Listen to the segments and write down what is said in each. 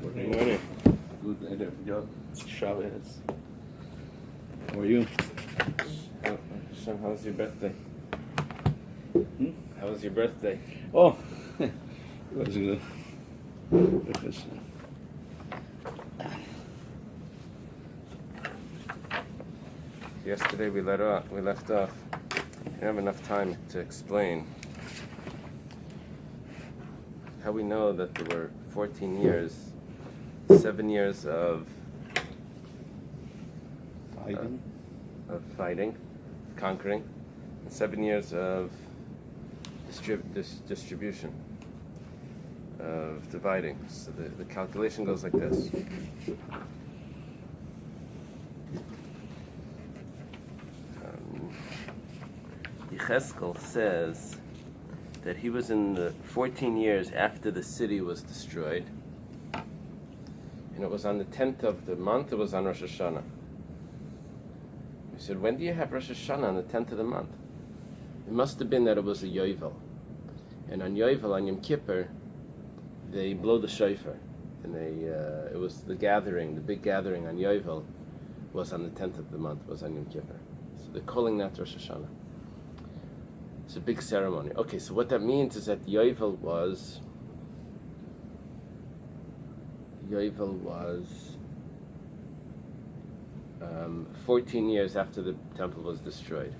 Good morning. Good Shabbos. How are you? Hashem, how was your birthday? How was your birthday? Oh, it was good. Yesterday we left off. We didn't have enough time to explain how we know that there were 14 years, 7 years of fighting, conquering, and 7 years of distribution, of dividing. So the calculation goes like this. Yechezkel says that he was in the 14 years after the city was destroyed, and it was on the 10th of the month. It was on Rosh Hashanah. He said, when do you have Rosh Hashanah on the 10th of the month? It must have been that it was a Yovel, and on Yovel, on Yom Kippur, they blow the shofar, and it was the gathering, the big gathering on Yovel was on the 10th of the month, was on Yom Kippur. So they're calling that Rosh Hashanah. It's a big ceremony. Okay, so what that means is that Yovel was 14 years after the temple was destroyed.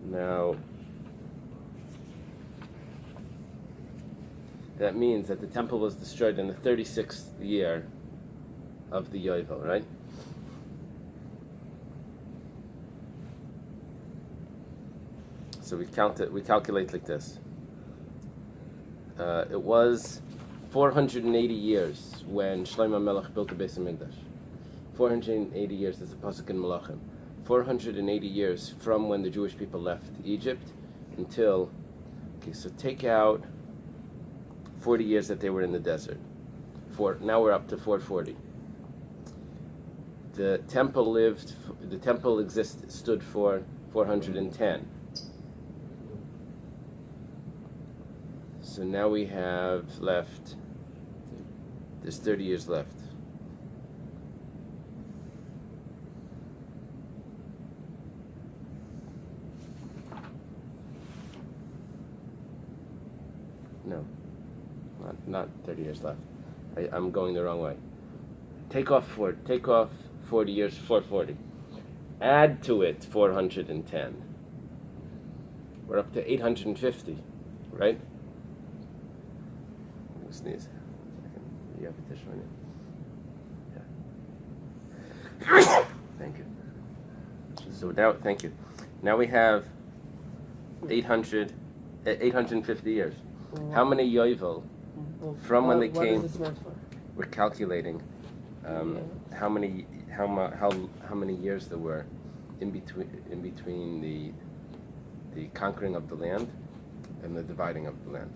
Now, that means that the temple was destroyed in the 36th year of the Yovel, right? So we calculate like this. It was 480 years when Shlomo Melech built the Beis Hamikdash. 480 years, is the pasuk in Malachim. 480 years from when the Jewish people left Egypt until, so take out 40 years that they were in the desert. Now we're up to 440. The temple stood for 410. So now we have left, there's 30 years left. No, not 30 years left. I'm going the wrong way. Take off 40 years, 440. Add to it 410. We're up to 850, right? Sneeze. You have a tissue on you. Yeah. Thank you. So now, thank you. Now we have 850 years. How many Yovel from when they came? We're calculating how many years there were in between the conquering of the land and the dividing of the land.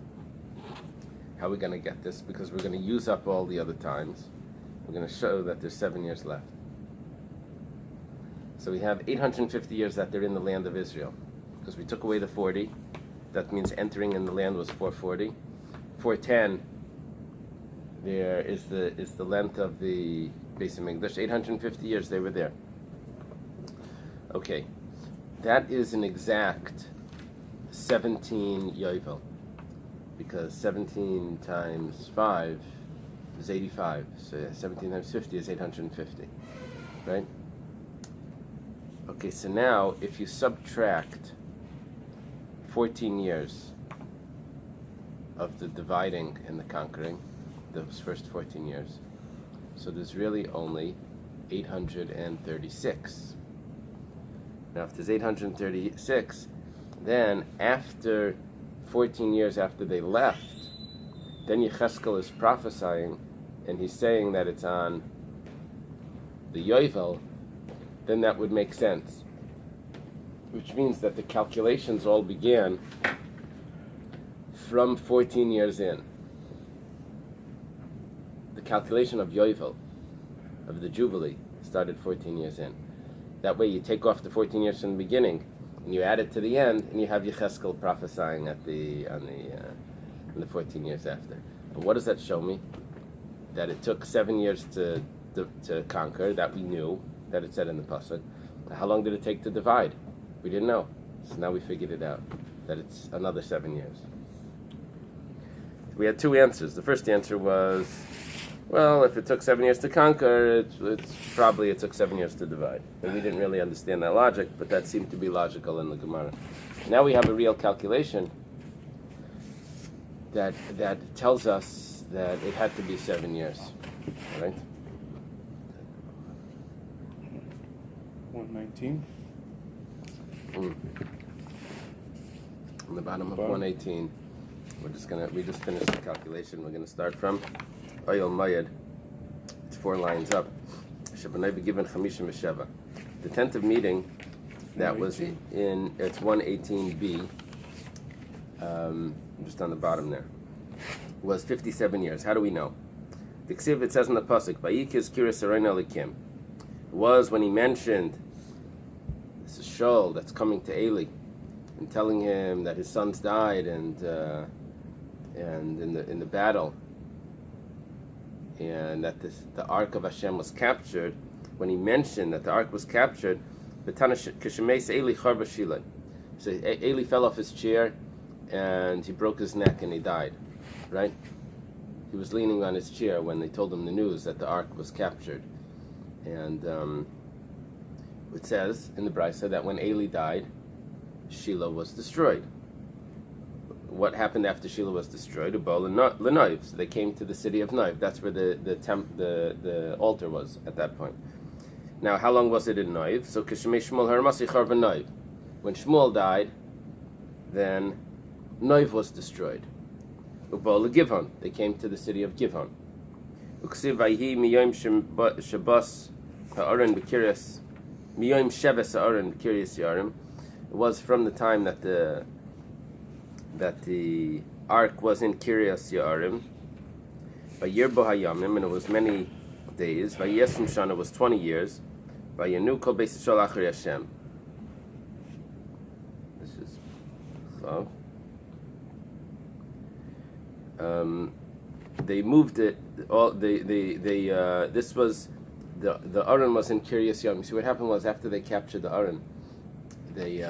How are we going to get this? Because we're going to use up all the other times. We're going to show that there's 7 years left. So we have 850 years that they're in the land of Israel. Because we took away the 40. That means entering in the land was 440. 410 there is the length of the Beis Hamikdash. 850 years they were there. Okay. That is an exact 17 Yovel. Because 17 times 5 is 85. So 17 times 50 is 850. Right? Okay, so now if you subtract 14 years of the dividing and the conquering, those first 14 years, so there's really only 836. Now if there's 836, then after 14 years after they left, then Yechezkel is prophesying, and he's saying that it's on the Yovel, then that would make sense. Which means that the calculations all began from 14 years in. The calculation of Yovel, of the Jubilee, started 14 years in. That way you take off the 14 years from the beginning, and you add it to the end, and you have Yechezkel prophesying in the 14 years after. And what does that show me? That it took 7 years to conquer, that we knew, that it said in the pasuk. How long did it take to divide? We didn't know. So now we figured it out, that it's another 7 years. We had two answers. The first answer was, well, if it took 7 years to conquer, it's probably it took 7 years to divide. And we didn't really understand that logic, but that seemed to be logical in the Gemara. Now we have a real calculation that tells us that it had to be 7 years, right? 119. On the bottom of 118, we just finished the calculation. We're gonna start from Oyel Mayed. It's 4 lines up. Shabanai be given Chamishim Sheva. The tentative meeting that was in, it's 118b, just on the bottom there, was 57 years. How do we know? The Ksiv, it says in the pasuk, Vayikiz Kiris Arayna Likim. It was when he mentioned this is Shaul that's coming to Eli and telling him that his sons died and in the battle, and that the ark of Hashem was captured. When he mentioned that the ark was captured, Eli so Eli fell off his chair and he broke his neck and he died. Right? He was leaning on his chair when they told him the news that the ark was captured. And it says in the Brisa that when Eli died, Shiloh was destroyed. What happened after Shiloh was destroyed? Lenoiv. So they came to the city of Noiv. That's where the altar was at that point. Now, how long was it in Noiv? So Kishmei Shmuel Haramasi Charva Noiv. When Shmuel died, then Noiv was destroyed. Ubal Givon. They came to the city of Givon. Uksiv Vayhi Miyom Shabbos Ha'aron B'Kiryas Miyom Sheves Ha'aron B'Kiryas Yarim. It was from the time that the ark was in Kiryas Yarim. Vayirbo Hayamim, and it was many days. Vayesum Shana was 20 years. Vayanu Kol Beis Yisrael Achri Hashem. This is so. They moved it. This was the Aron was in Kiryas Yarim. See, what happened was after they captured the Aron, the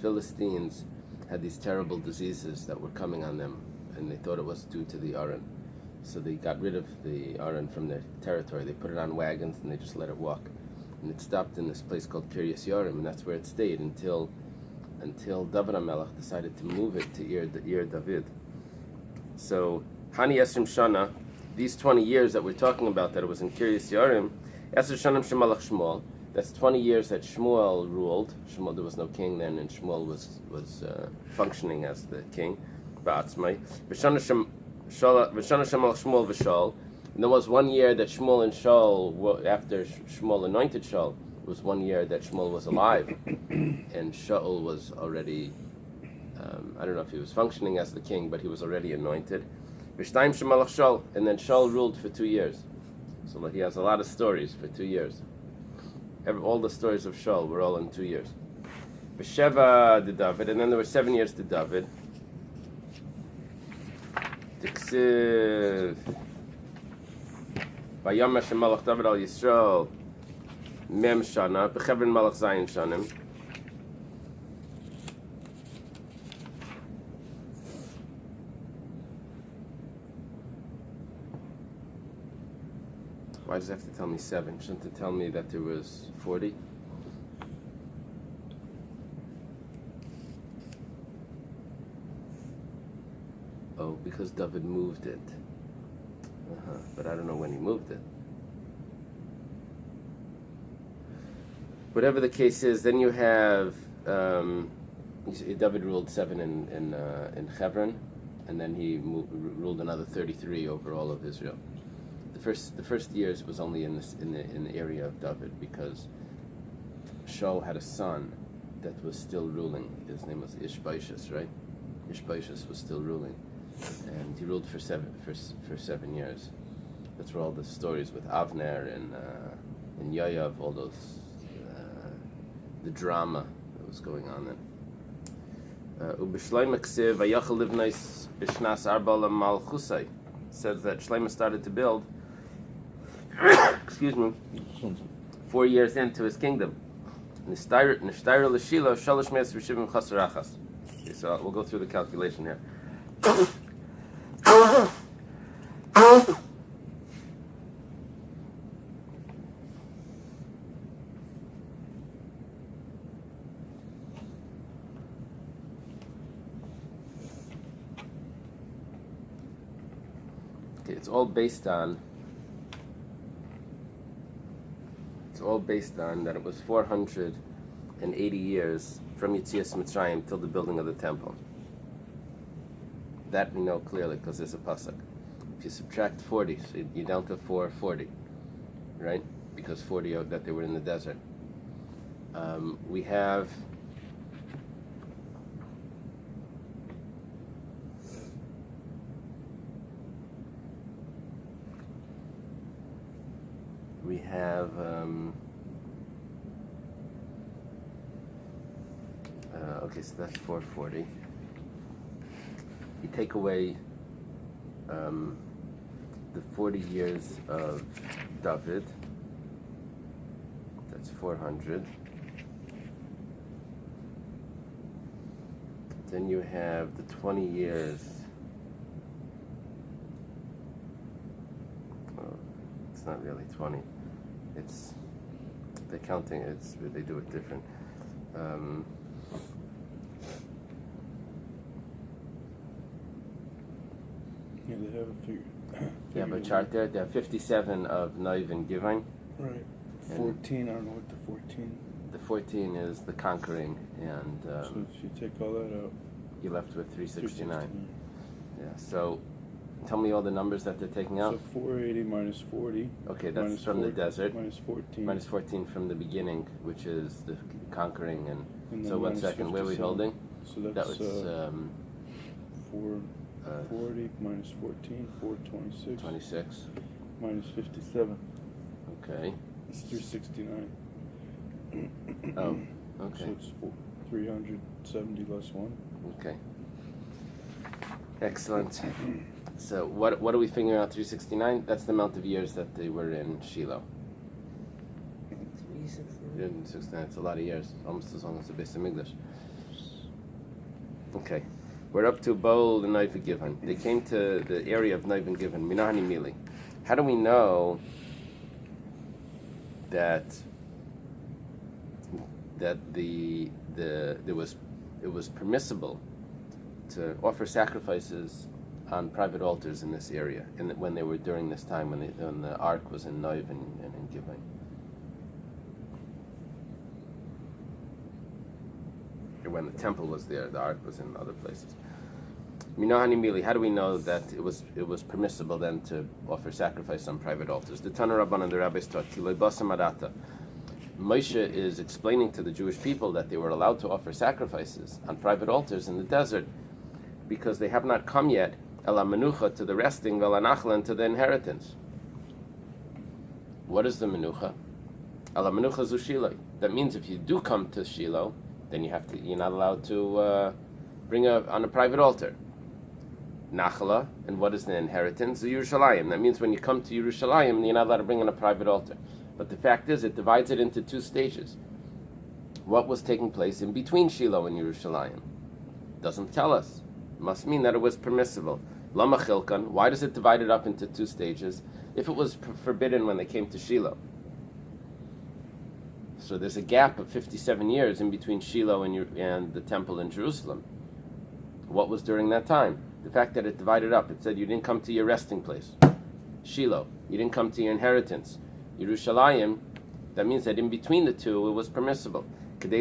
Philistines had these terrible diseases that were coming on them, and they thought it was due to the Aron. So they got rid of the Aron from their territory. They put it on wagons and they just let it walk. And it stopped in this place called Kiryas Yarim, and that's where it stayed until David HaMelech decided to move it to Ir David. So Hani Esrim Shana, these 20 years that we're talking about, that it was in Kiryas Yarim, Esr Shanim Shemalach Shmuel, that's 20 years that Shmuel ruled. Shmuel, there was no king then, and Shmuel was functioning as the king. Ba'atzmai. V'shana Shemalach Shmuel v'Shaul. And there was 1 year that Shmuel and Shaul, after Shmuel anointed Shaul, was 1 year that Shmuel was alive, and Shaul was already, I don't know if he was functioning as the king, but he was already anointed. V'shtayim Shemalach Shaul, and then Shaul ruled for 2 years. So he has a lot of stories for 2 years. All the stories of Shaul were all in 2 years. V'sheva to David, and then there were 7 years to David. Tiksiv. Vayam Hashem Malach David al Yisrael Mem Shana B'Chevron Malach Zayin Shanim. Why does it have to tell me 7? Shouldn't it tell me that there was 40? Oh, because David moved it. But I don't know when he moved it. Whatever the case is, then you have David ruled 7 in Hebron, and then he ruled another 33 over all of Israel. The first years was only in the area of David, because Shaul had a son that was still ruling. His name was Ishbaishas, right? Ishbaishas was still ruling, and he ruled for 7 years. That's where all the stories with Avner and Yoav, all those the drama that was going on then. Ubishloim Ksiv Vayachal Livnais Bishnas Arbala Malchusai says that Shlomo started to build, excuse me, 4 years into his kingdom. Nishtaira L'Shilo Shalosh Me'as V'Shivim Chasar Achas. Okay, so we'll go through the calculation here. Okay, it's all based on that it was 480 years from Yetzias Mitzrayim till the building of the temple. That we know clearly because there's a pasuk. If you subtract 40, so you're down to 440, right? Because 40 that they were in the desert. We have okay, so that's 440. You take away the 40 years of David, that's 400. Then you have the 20 years. Oh, it's not really 20. It's the counting. They do it different. Yeah, they have a figure. You have a chart there. There are 57 of Noiv and Givon. Right. 14. I don't know what the 14. The 14 is the conquering, and so if you take all that out, you're left with 369. Yeah. So, tell me all the numbers that they're taking out. So 480 minus 40. Okay, that's minus from 40, the desert. Minus 14. Minus 14 from the beginning, which is the conquering, and so 1 second. 57. Where are we holding? So that's That was 440 minus 14, 426. 26. Minus 57. Okay. It's 369. Oh, okay. So it's 370 less 1. Okay. Excellent. So what are we figuring out? 369. That's the amount of years that they were in Shiloh. 369. It's a lot of years, almost as long as the base of English. Okay. We're up to Bowl and Noiv and Givon. They came to the area of Noiv and Givon. Minahani Mili. How do we know that it was permissible to offer sacrifices on private altars in this area, when they were during this time when the ark was in Noiv and in Givon? Or when the temple was there, the ark was in other places. Minahani Mili, how do we know that it was permissible then to offer sacrifice on private altars? The Tana Rabban and the rabbis taught Kiloi Basam Arata. Moshe is explaining to the Jewish people that they were allowed to offer sacrifices on private altars in the desert because they have not come yet Ela Menucha, to the resting, Ela Nachlan, to the inheritance. What is the Menucha? Ela Menucha zu Shiloh. That means if you do come to Shiloh, then you're not allowed to bring on a private altar. Nachla, and what is the inheritance? The Yerushalayim. That means when you come to Yerushalayim, you're not allowed to bring on a private altar. But the fact is, it divides it into 2 stages. What was taking place in between Shiloh and Yerushalayim? Doesn't tell us. Must mean that it was permissible. Lama Chilkan, why does it divide it up into 2 stages if it was forbidden when they came to Shiloh? So there's a gap of 57 years in between Shiloh and the temple in Jerusalem. What was during that time? The fact that it divided up. It said you didn't come to your resting place, Shiloh. You didn't come to your inheritance, Yerushalayim. That means that in between the 2, it was permissible. In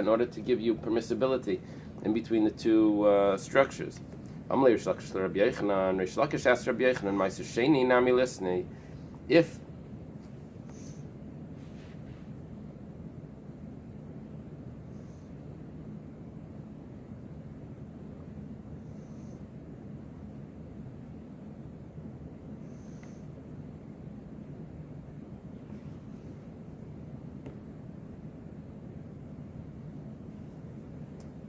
order to give you permissibility in between the 2 structures. If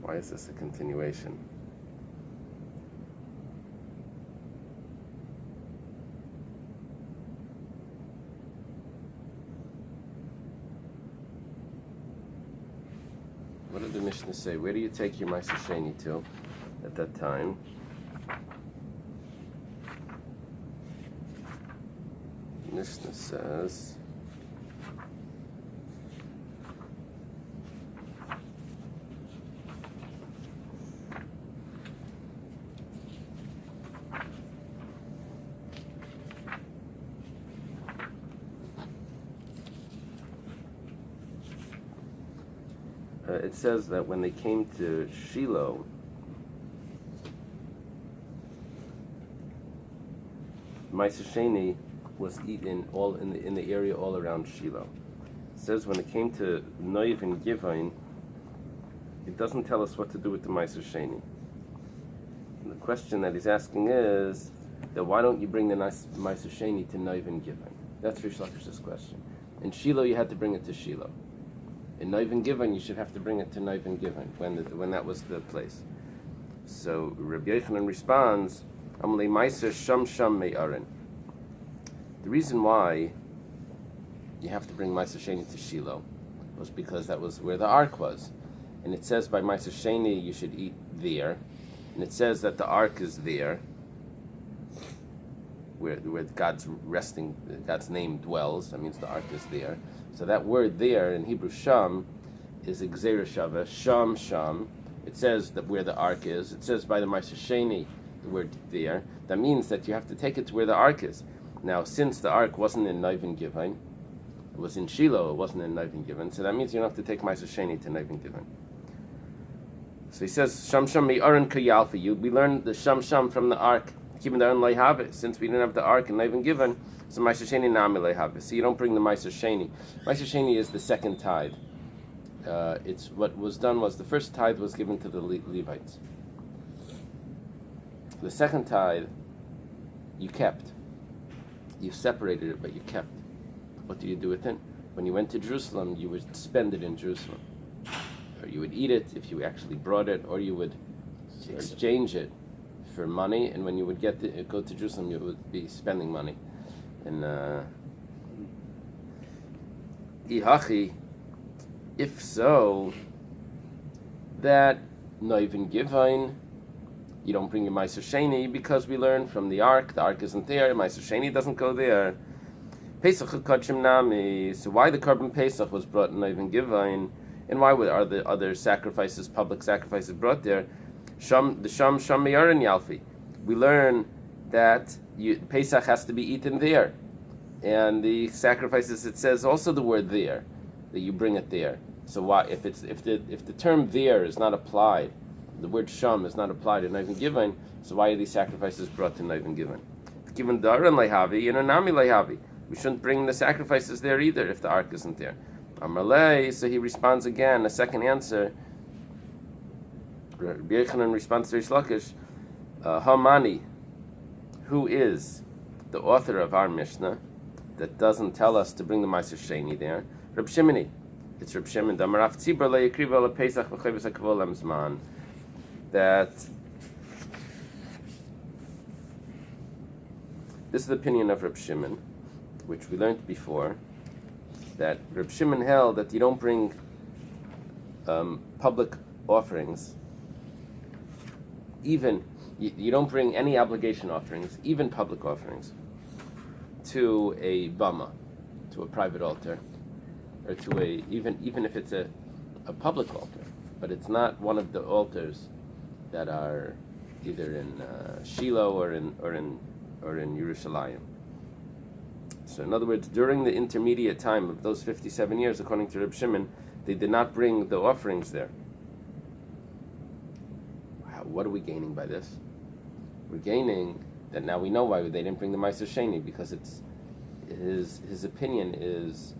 Why is this a continuation? What did the Mishnah say? Where do you take your Ma'aser Sheni to at that time? The Mishnah says, it says that when they came to Shiloh, Ma'aser Sheni was eaten all in the area all around Shiloh. It says when it came to Noiv and Givain, it doesn't tell us what to do with the Ma'aser Sheni. And the question that he's asking is that why don't you bring the Ma'aser Sheni to Noiv and Givain? That's Rish Lakish's question. In Shiloh, you had to bring it to Shiloh. In Noiv and Givain, you should have to bring it to Noiv and Givain when that was the place. So Rabbi Yochanan responds, Amalei Ma'aser Sham Me'arin. The reason why you have to bring Ma'aser Sheni to Shiloh was because that was where the ark was. And it says by Ma'aser Sheni you should eat there. And it says that the ark is there, where God's name dwells. That means the ark is there. So that word there in Hebrew Sham is a Gzeira Shava, Sham. It says that where the ark is. It says by the Ma'aser Sheni the word there. That means that you have to take it to where the ark is. Now, since the ark wasn't in Noiv and Givain, it was in Shiloh, it wasn't in Noiv and Givain, so that means you don't have to take Ma'aser Sheni to Noiv and Givain. So he says, Sham Me'arin Kayalfi. We learned the Sham from the ark. Keeping the Lei Have. Since we didn't have the ark and Noiv and Givain, so Ma'aser Sheni Nami Lei Have. So you don't bring the Ma'aser Sheni. Ma'aser Sheni is the second tithe. It's what was done was the first tithe was given to the Levites. The second tithe you kept. You separated it, but you kept. What do you do with it? When you went to Jerusalem, you would spend it in Jerusalem. Or you would eat it if you actually brought it, or you would exchange it for money, and when you would go to Jerusalem, you would be spending money. And Ihachi, if so, that Noiv and Givain, you don't bring your Ma'aser Sheni because we learned from the ark isn't there, Ma'aser Sheni doesn't go there. Pesach Kodshim Nami, so why the Korban Pesach was brought in Noiv and Givain, and why are the other sacrifices, public sacrifices brought there? The Sham Me'arin Yalfi. We learn that Pesach has to be eaten there, and the sacrifices, it says also the word there, that you bring it there. So why, if the term there is not applied, the word Sham is not applied to Noiv and Givain, so why are these sacrifices brought to Noiv and Givain? Given Daran Lehavi and Anami Lehavi, we shouldn't bring the sacrifices there either if the ark isn't there. Amalei, so he responds again, a second answer. Rabbi Yochanan responds to Rish Lakish, Hamani, who is the author of our Mishnah that doesn't tell us to bring the Ma'aser Sheni there? Reb Shimoni. It's Reb Shimon. That this is the opinion of Reb Shimon, which we learned before, that Reb Shimon held that you don't bring public offerings, even you don't bring any obligation offerings, even public offerings, to a bama, to a private altar, or to a even if it's a public altar, but it's not one of the altars that are either in Shiloh or in Yerushalayim. So in other words, during the intermediate time of those 57 years, according to Reb Shimon, they did not bring the offerings there. What are we gaining by this? We're gaining that now we know why they didn't bring the Ma'aser Sheni, because it's his opinion is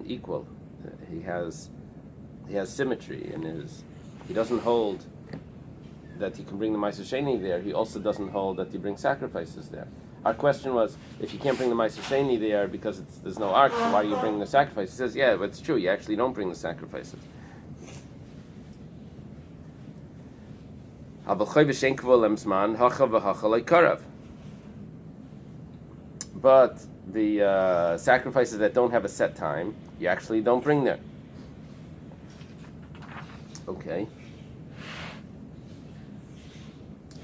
equal. He has symmetry in his. He doesn't hold that you can bring the Ma'aser Sheni there. He also doesn't hold that you bring sacrifices there. Our question was, if you can't bring the Meiser Sheni there because there's no ark, so why are you bringing the sacrifice? He says, yeah, but it's true. You actually don't bring the sacrifices. But the sacrifices that don't have a set time, you actually don't bring there. Okay.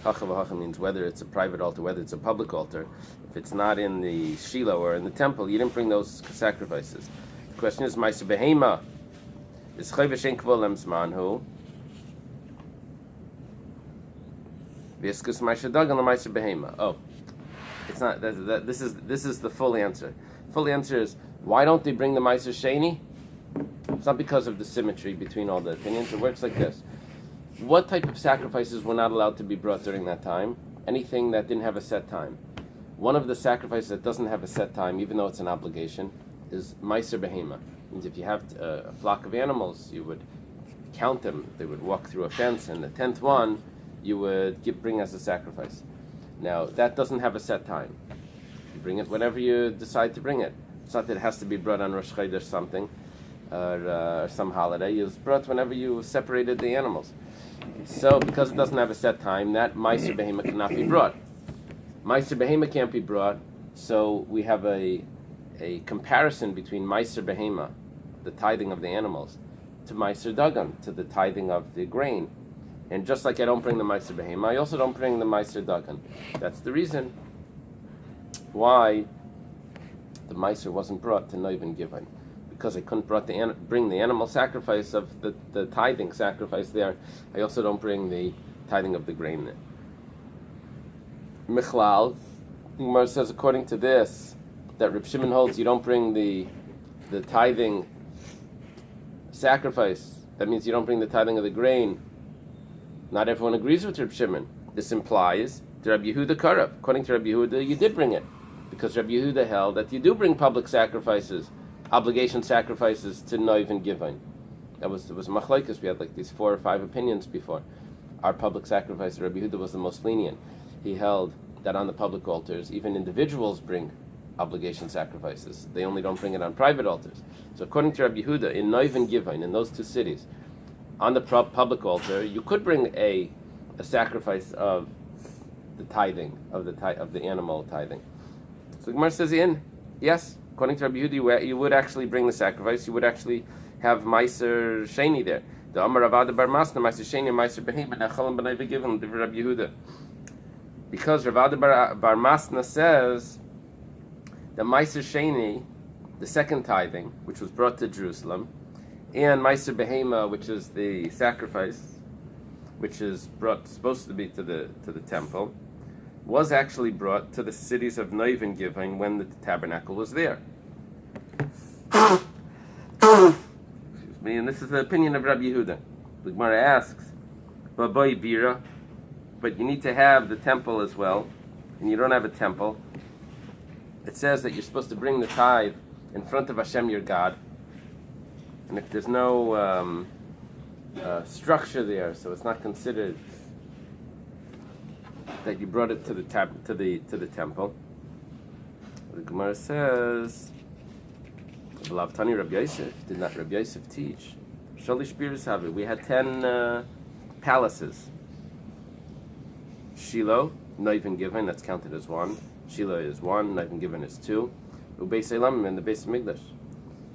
Hacha v'hacha means whether it's a private altar, whether it's a public altar. If it's not in the Shiloh or in the temple, you didn't bring those sacrifices. The question is, Ma'aser Behema is Chayv Shein Kavol Lemzmanhu V'Yiskus Ma'aser Dagan LaMa'aser Behema. Oh, it's not. This is the full answer. The full answer is, why don't they bring the Ma'aser Sheni? It's not because of the symmetry between all the opinions. It works like this. What type of sacrifices were not allowed to be brought during that time? Anything that didn't have a set time. One of the sacrifices that doesn't have a set time, even though it's an obligation, is Meiser Behema. Means if you have a flock of animals, you would count them. They would walk through a fence, and the 10th one you would bring as a sacrifice. Now, that doesn't have a set time. You bring it whenever you decide to bring it. It's not that it has to be brought on Rosh Chodesh or something, or some holiday. It's brought whenever you separated the animals. So, because it doesn't have a set time, that Meiser Behema cannot be brought. Meiser Behema can't be brought, so we have a comparison between Meiser Behema, the tithing of the animals, to Meiser Dagan, to the tithing of the grain. And just like I don't bring the Meiser Behema, I also don't bring the Meiser Dagan. That's the reason why the Meiser wasn't brought to Noiv Givon. Because I couldn't bring the animal sacrifice of the tithing sacrifice there, I also don't bring the tithing of the grain there. Michlal, Gemara says according to this, that Reb Shimon holds you don't bring the tithing sacrifice. That means you don't bring the tithing of the grain. Not everyone agrees with Reb Shimon. This implies to Rabbi Yehuda Karav. According to Rabbi Yehuda, you did bring it. Because Rabbi Yehuda held that you do bring public sacrifices, obligation sacrifices to Noiv and Givon. It was machlokes. We had like these 4 or 5 opinions before. Our public sacrifice, Rabbi Yehuda was the most lenient. He held that on the public altars, even individuals bring obligation sacrifices. They only don't bring it on private altars. So according to Rabbi Yehuda, in Noiv and Givon, in those 2 cities, on the public altar, you could bring a sacrifice of the tithing, of the animal tithing. So the Gemara says, yes, according to Rabbi Yehuda, you would actually bring the sacrifice. You would actually have Meiser Sheni there. The Amar Ravada Bar Masna, Meiser Sheni, Meiser Behema, Nechalim B'nai V'Givon, Divrei Rabbi Yehuda. Because Ravada Bar Masna says the Meiser Sheni, the second tithing, which was brought to Jerusalem, and Meiser Behema, which is the sacrifice, which is supposed to be to the temple, was actually brought to the cities of Noiv and Givon when the tabernacle was there. Excuse me, and this is the opinion of Rabbi Yehuda. The Gemara asks, Babai Bira, but you need to have the temple as well, and you don't have a temple. It says that you're supposed to bring the tithe in front of Hashem your God, and if there's no structure there, so it's not considered that you brought it to the temple. The Gemara says, "V'lavtani Rabbi Yosef, did not Rabbi Yosef teach? Shalish biras have we had 10 palaces. Shiloh, Noiv and Givon, that's counted as 1. Shiloh is 1, Noiv and Givon is 2. Ubeis Elamim in the Beis Mikdash.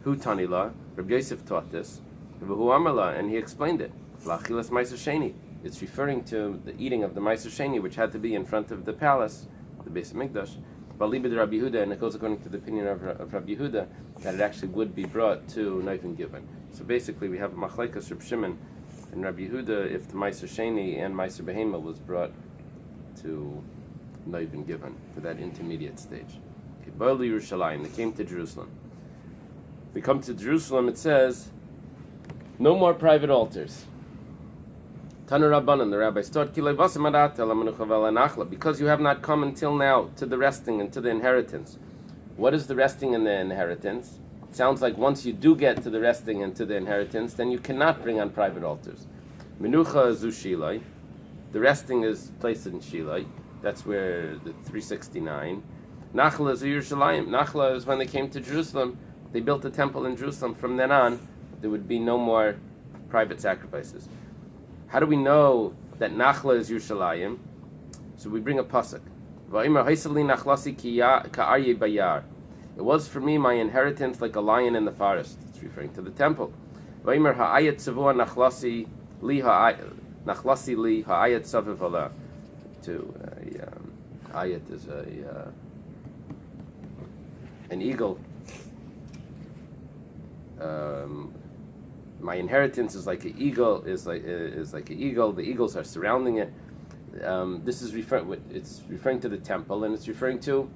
Hu Tanila, Rabbi Yosef taught this. V'hu Amala, and he explained it. L'achilas Meiser Sheni. It's referring to the eating of the Meiser Sheni, which had to be in front of the palace, the Beis Mikdash. Balibid Rabbi Yehuda, and it goes according to the opinion of Rabbi Yehuda, that it actually would be brought to Noiv and Givon. So basically, we have Machlekes Reb Shimon and Rabbi Yehuda if the Meiser Sheni and Meiser Behema was brought to Noiv and Givon, to that intermediate stage. Okay, Ba'al Yerushalayim, they came to Jerusalem. If we come to Jerusalem, it says, no more private altars. Tanu Rabbanan, the rabbis taught, because you have not come until now to the resting and to the inheritance. What is the resting and the inheritance? It sounds like once you do get to the resting and to the inheritance, then you cannot bring on private altars. Menucha zu Shilai, the resting is placed in Shilai. That's where the 369. Nachla is Yerushalayim. Nachla is when they came to Jerusalem. They built a temple in Jerusalem. From then on, there would be no more private sacrifices. How do we know that Nachla is Yerushalayim? So we bring a pasuk. It was for me my inheritance like a lion in the forest. It's referring to the temple. To ayat is an eagle. My inheritance is like an eagle. Is like an eagle. The eagles are surrounding it. This is it's referring to the temple, and it's referring to.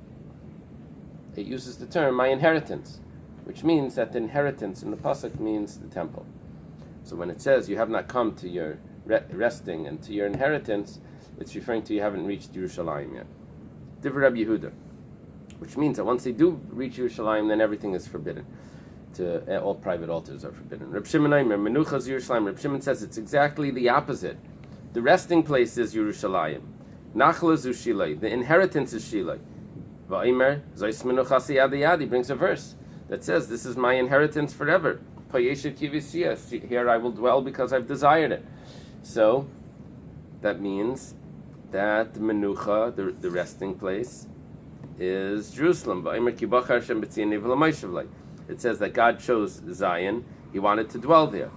It uses the term my inheritance, which means that the inheritance in the pasuk means the temple. So when it says you have not come to your resting and to your inheritance, it's referring to you haven't reached Yerushalayim yet. Divrei Rabbi Yehuda, which means that once they do reach Yerushalayim, then everything is forbidden. All private altars are forbidden. Reb Shimon Aimer, Menuchas Yerushalayim. Reb Shimon says it's exactly the opposite. The resting place is Yerushalayim. Nachla zu Shilai. The inheritance is Shilai. Va'Aimer, Zois Menuchasi Yadi Yadi brings a verse that says, this is my inheritance forever. Payeshet Kivisiya. Here I will dwell because I've desired it. So, that means that the Menucha, the resting place, is Jerusalem. It says that God chose Zion. He wanted to dwell there.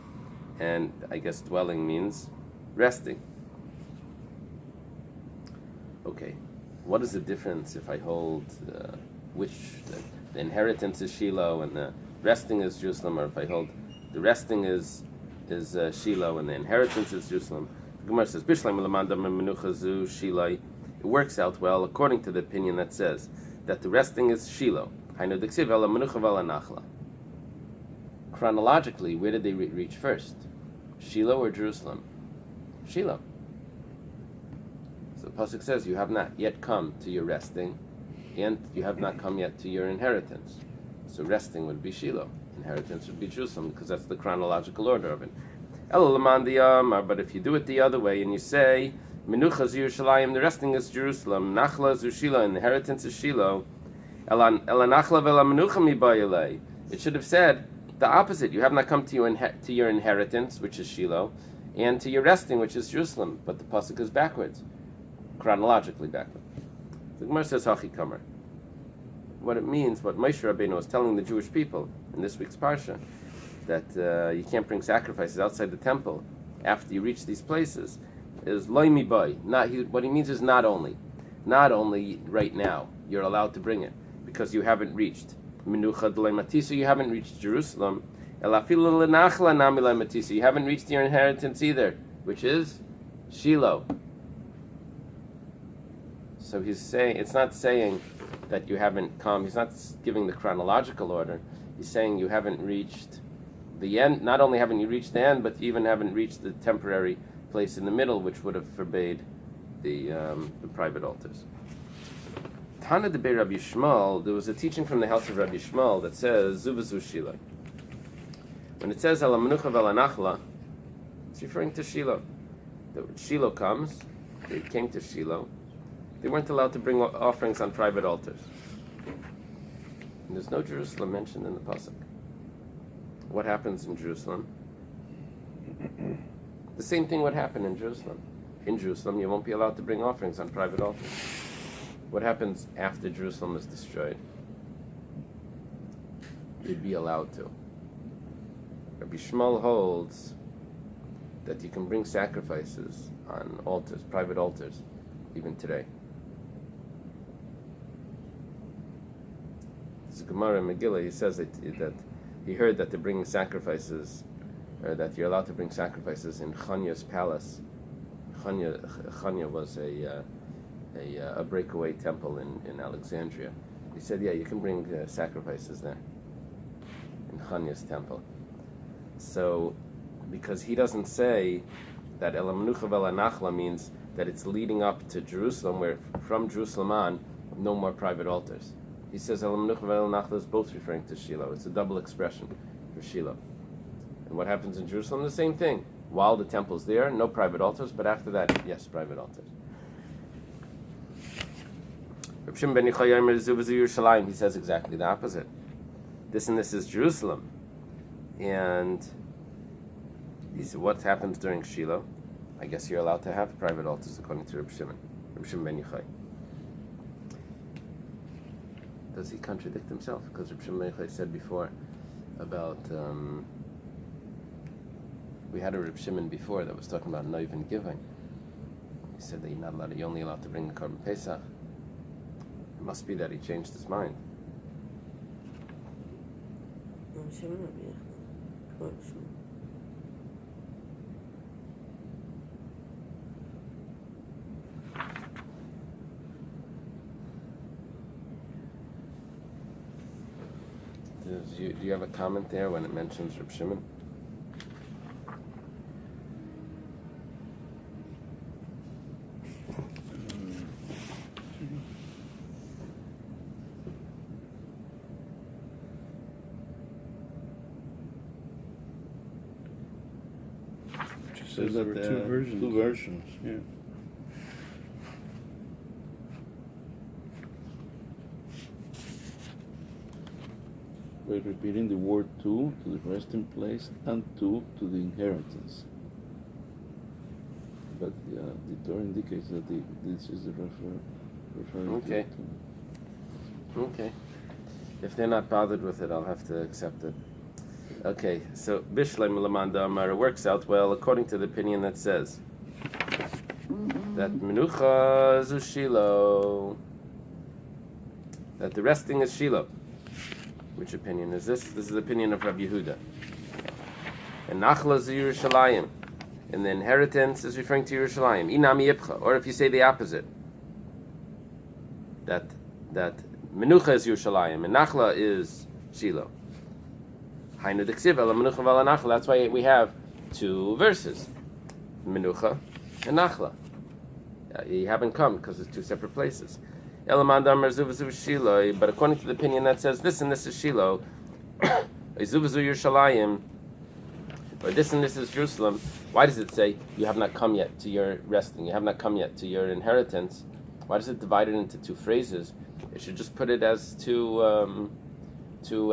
And I guess dwelling means resting. Okay. What is the difference if I hold the inheritance is Shiloh and the resting is Jerusalem, or if I hold the resting is Shiloh and the inheritance is Jerusalem? The Gemara says, it works out well according to the opinion that says that the resting is Shiloh. Chronologically, where did they reach first? Shiloh or Jerusalem? Shiloh. So the pasuk says, you have not yet come to your resting, and you have not come yet to your inheritance. So resting would be Shiloh. Inheritance would be Jerusalem, because that's the chronological order of it. But if you do it the other way and you say Menucha zu Yerushalayim, the resting is Jerusalem, Nachla zu Shiloh, and the inheritance is Shiloh, Ela Nachla vela Menucha mi ba'ilei. It should have said the opposite. You have not come to your inheritance, which is Shiloh, and to your resting, which is Jerusalem. But the pasuk is backwards, chronologically backwards. The Gemara says Hachi Kamer. What it means, what Moshe Rabbeinu was telling the Jewish people in this week's parsha, that you can't bring sacrifices outside the temple after you reach these places, is loy mi boy. What he means is not only right now you're allowed to bring it because you haven't reached Menucha d'lei matisa, you haven't reached Jerusalem. Elafilu lenachla nami l'ei matisa, you haven't reached your inheritance either, which is Shiloh. So he's saying, it's not saying that you haven't come. He's not giving the chronological order. He's saying you haven't reached the end. Not only haven't you reached the end, but you even haven't reached the temporary place in the middle, which would have forbade the private altars. Tana de Rabbi Yishmael, there was a teaching from the house of Rabbi Yishmael that says Zuvazu Shiloh. When it says Ala Menucha v'Ala Nachla, it's referring to Shiloh. Shiloh comes. They came to Shiloh. They weren't allowed to bring offerings on private altars. And there's no Jerusalem mentioned in the pasuk. What happens in Jerusalem? The same thing would happen in Jerusalem. In Jerusalem, you won't be allowed to bring offerings on private altars. What happens after Jerusalem is destroyed? You'd be allowed to. Rabbi Shmuel holds that you can bring sacrifices on altars, private altars, even today. This is Gemara in Megillah. He says that he heard that they're bringing sacrifices, or that you're allowed to bring sacrifices in Chanya's palace. Chanya was a breakaway temple in Alexandria. He said, yeah, you can bring sacrifices there in Chanya's temple. So, because he doesn't say that Ela Menucha v'Ela Nachla means that it's leading up to Jerusalem, where from Jerusalem on, no more private altars. He says Ela Menucha v'Ela Nachla is both referring to Shiloh. It's a double expression for Shiloh. And what happens in Jerusalem? The same thing. While the temple's there, no private altars, but after that, yes, private altars. Reb Shimon ben Yochai Yomer Zuvazu Yerushalayim. He says exactly the opposite. This and this is Jerusalem. And he said, what happens during Shiloh? I guess you're allowed to have private altars according to Reb Shimon ben Yochai. Does he contradict himself? Because Reb Shimon ben Yochai said before about we had a Reb Shimon before that was talking about Noiv and giving. He said that you're only allowed to bring the Korban Pesach. It must be that he changed his mind. Do you have a comment there when it mentions Reb Shimon? Says there were two versions. Two versions. Yeah. We're repeating the word to the resting place and to the inheritance. But the Torah indicates that this is the referring Okay. to. Okay. If they're not bothered with it, I'll have to accept it. Okay, so Bishlem Lamanda Amar works out well according to the opinion that says that Menucha is Shiloh, that the resting is Shiloh. Which opinion is this? This is the opinion of Rabbi Yehuda. And Nachla is Yerushalayim, and the inheritance is referring to Yerushalayim. Inami Yipcha, or if you say the opposite, that Menucha is Yerushalayim and Nachla is Shiloh. That's why we have two verses, Menucha and Nachla. You haven't come because it's two separate places. But according to the opinion that says this and this is Shiloh, Zuvazu Yerushalayim, or this and this is Jerusalem, why does it say you have not come yet to your resting? You have not come yet to your inheritance. Why does it divide it into two phrases? It should just put it as two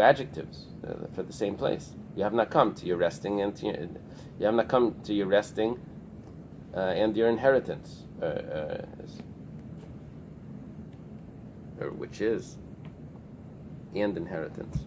adjectives for the same place. You have not come to your resting and you have not come to your resting and your inheritance, or which is and inheritance.